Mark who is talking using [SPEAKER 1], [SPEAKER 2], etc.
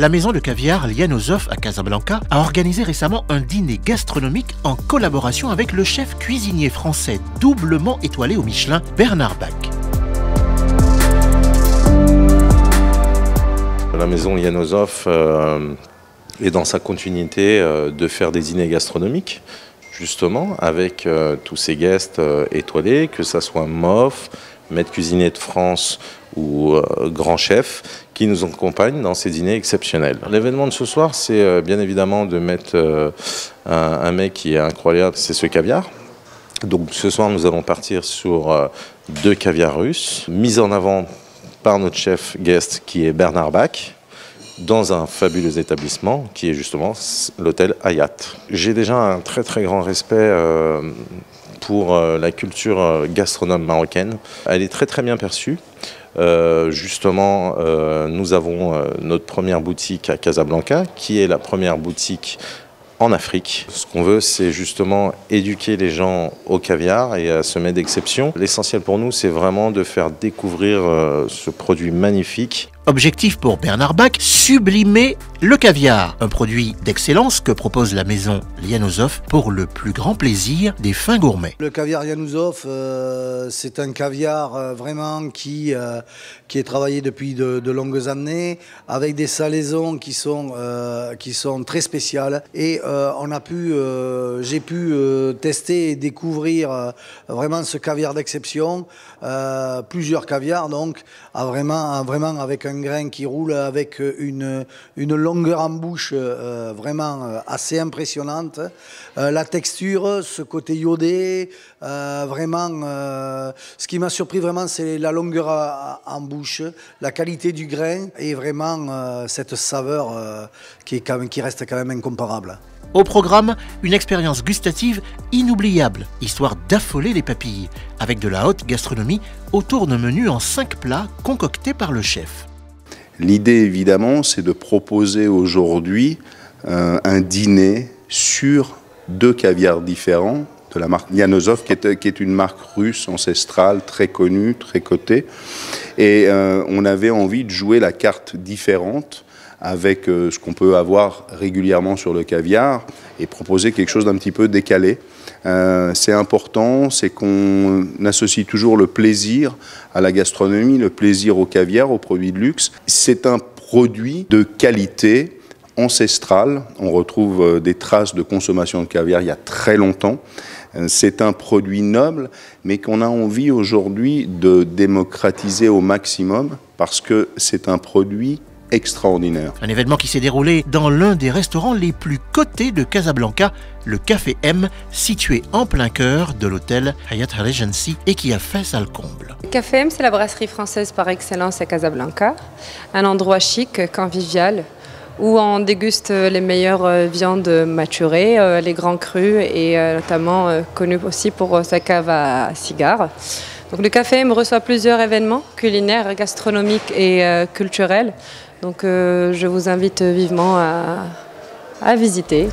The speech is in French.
[SPEAKER 1] La maison de caviar Lianosov à Casablanca a organisé récemment un dîner gastronomique en collaboration avec le chef cuisinier français doublement étoilé au Michelin, Bernard Bach.
[SPEAKER 2] La maison Lianosov est dans sa continuité de faire des dîners gastronomiques, justement, avec tous ces guests étoilés, que ce soit MOF, maître cuisinier de France ou grand chef, qui nous accompagnent dans ces dîners exceptionnels. L'événement de ce soir, c'est bien évidemment de mettre un mets qui est incroyable, c'est ce caviar. Donc ce soir, nous allons partir sur 2 caviars russes, mis en avant par notre chef guest qui est Bernard Bach, dans un fabuleux établissement qui est justement l'hôtel Hayat. J'ai déjà un très très grand respect pour la culture gastronome marocaine. Elle est très très bien perçue. Justement, nous avons notre première boutique à Casablanca, qui est la première boutique en Afrique. Ce qu'on veut, c'est justement éduquer les gens au caviar et à ce mets d'exception. L'essentiel pour nous, c'est vraiment de faire découvrir ce produit magnifique.
[SPEAKER 1] Objectif pour Bernard Bach, sublimer le caviar, un produit d'excellence que propose la maison Lianosov pour le plus grand plaisir des fins gourmets.
[SPEAKER 3] Le caviar Lianosov, c'est un caviar vraiment qui est travaillé depuis de longues années, avec des salaisons qui sont très spéciales. Et j'ai pu tester et découvrir vraiment ce caviar d'exception, plusieurs caviars donc, vraiment avec un grain qui roule, avec une longueur en bouche vraiment assez impressionnante. La texture, ce côté iodé, vraiment, ce qui m'a surpris vraiment, c'est la longueur en bouche, la qualité du grain et vraiment cette saveur qui reste quand même incomparable.
[SPEAKER 1] Au programme, une expérience gustative inoubliable, histoire d'affoler les papilles, avec de la haute gastronomie autour d'un menu en 5 plats concoctés par le chef.
[SPEAKER 4] L'idée, évidemment, c'est de proposer aujourd'hui un dîner sur 2 caviars différents de la marque Lianosov, qui est une marque russe ancestrale, très connue, très cotée. Et on avait envie de jouer la carte différente avec ce qu'on peut avoir régulièrement sur le caviar et proposer quelque chose d'un petit peu décalé. C'est important, c'est qu'on associe toujours le plaisir à la gastronomie, le plaisir au caviar, aux produits de luxe. C'est un produit de qualité ancestrale. On retrouve des traces de consommation de caviar il y a très longtemps. C'est un produit noble, mais qu'on a envie aujourd'hui de démocratiser au maximum parce que c'est un produit extraordinaire.
[SPEAKER 1] Un événement qui s'est déroulé dans l'un des restaurants les plus cotés de Casablanca, le Café M, situé en plein cœur de l'hôtel Hayat Regency et qui a fait salle comble.
[SPEAKER 5] Le Café M, c'est la brasserie française par excellence à Casablanca, un endroit chic, convivial, où on déguste les meilleures viandes maturées, les grands crus et notamment connu aussi pour sa cave à cigares. Donc le Café M reçoit plusieurs événements culinaires, gastronomiques et culturels. Donc je vous invite vivement à visiter.